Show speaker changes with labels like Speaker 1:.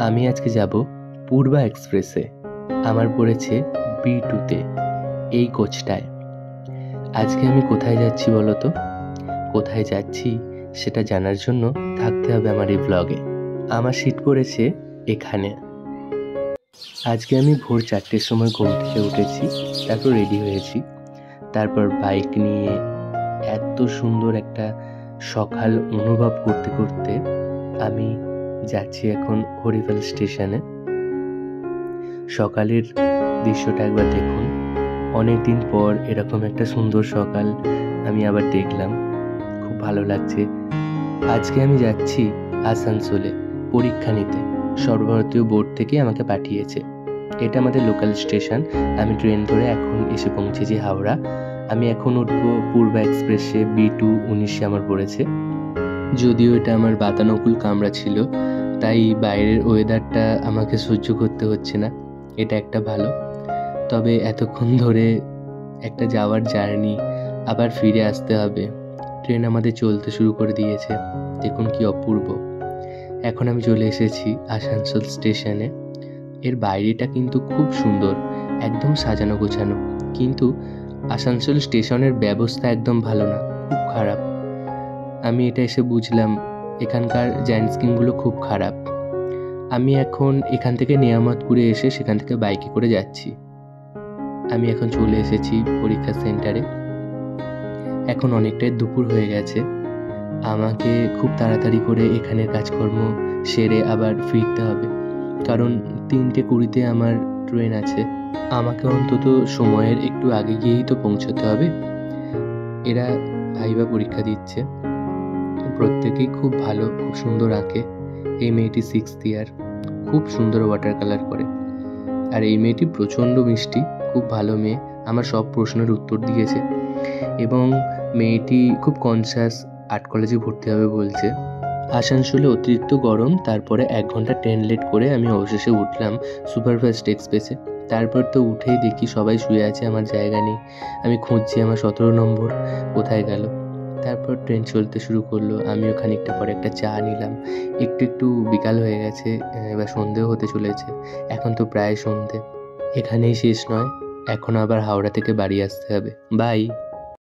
Speaker 1: আমি আজকে যাব পূর্বা এক্সপ্রেসে। আমার পড়েছে B2-তে, এই কোচটায়। আজকে আমি কোথায় যাচ্ছি বলো তো? কোথায় যাচ্ছি সেটা জানার জন্য থাকতে হবে আমার এই ব্লগে। আমার সিট পড়েছে এখানে। আজকে আমি ভোর 4টের সময় ঘুম থেকে উঠেছি, তারপর রেডি হয়েছি, তারপর বাইক নিয়ে এত সুন্দর একটা সকাল অনুভব করতে করতে আমি যাচ্ছি এখন হরিপাল স্টেশনে। সকালের দৃশ্যটা একবার দেখুন। অনেক দিন পর এরকম একটা সুন্দর সকাল আমি আবার দেখলাম, খুব ভালো লাগছে। আজকে আমি যাচ্ছি আসানসোলে পরীক্ষা নিতে। সর্বভারতীয় বোর্ড থেকে আমাকে পাঠিয়েছে। এটা আমাদের লোকাল স্টেশন। আমি ট্রেন ধরে এখন এসে পৌঁছেছি হাওড়া। আমি এখন উঠবো পূর্বা এক্সপ্রেসে, B2-19 আমার পড়েছে। যদিও এটা আমার বাতানুকূল কামরা ছিল, তাই বাইরের ওয়েদারটা আমাকে সহ্য করতে হচ্ছে না, এটা একটা ভালো। তবে এতক্ষণ ধরে একটা যাওয়ার জার্নি, আবার ফিরে আসতে হবে। ট্রেন আমাদের চলতে শুরু করে দিয়েছে, দেখুন কি অপূর্ব। এখন আমি চলে এসেছি আসানসোল স্টেশনে। এর বাইরেটা কিন্তু খুব সুন্দর, একদম সাজানো গোছানো, কিন্তু আসানসোল স্টেশনের ব্যবস্থা একদম ভালো না, খুব খারাপ। আমি এটা এসে বুঝলাম এখানকার জায়েন্ট স্কিমগুলো খুব খারাপ। আমি এখন এখান থেকে নিয়ামতপুরে এসে সেখান থেকে বাইকে করে যাচ্ছি। আমি এখন চলে এসেছি পরীক্ষা সেন্টারে। এখন অনেকটাই দুপুর হয়ে গেছে। আমাকে খুব তাড়াতাড়ি করে এখানের কাজকর্ম সেরে আবার ফিরতে হবে, কারণ 3:20 আমার ট্রেন আছে। আমাকে অন্তত সময়ের একটু আগে গিয়েই তো পৌঁছতে হবে। এরা ভাইবা পরীক্ষা দিচ্ছে, প্রত্যেকেই খুব ভালো, খুব সুন্দর আঁকে। এই মেয়েটি 6th ইয়ার, খুব সুন্দর ওয়াটার কালার করে। আর এই মেয়েটি প্রচণ্ড মিষ্টি, খুব ভালো মেয়ে, আমার সব প্রশ্নের উত্তর দিয়েছে। এবং মেয়েটি খুব কনসাস, আর্ট কলেজে ভর্তি হবে বলছে। আসানসোলে অতিরিক্ত গরম, তারপরে 1 ঘন্টা ট্রেন লেট করে আমি অবশেষে উঠলাম সুপারফাস্ট এক্সপ্রেসে। তারপর তো উঠেই দেখি সবাই শুয়ে আছে, আমার জায়গা নেই। আমি খুঁজছি আমার 17 নম্বর কোথায় গেল। তারপর ট্রেন চলতে শুরু করলো। আমিও খানিকটা পরে একটা চা নিলাম। একটু বিকাল হয়ে গেছে, এবার সন্ধেও হতে চলেছে। এখন তো প্রায় সন্ধে। এখানেই শেষ নয়, এখন আবার হাওড়া থেকে বাড়ি আসতে হবে। বাই।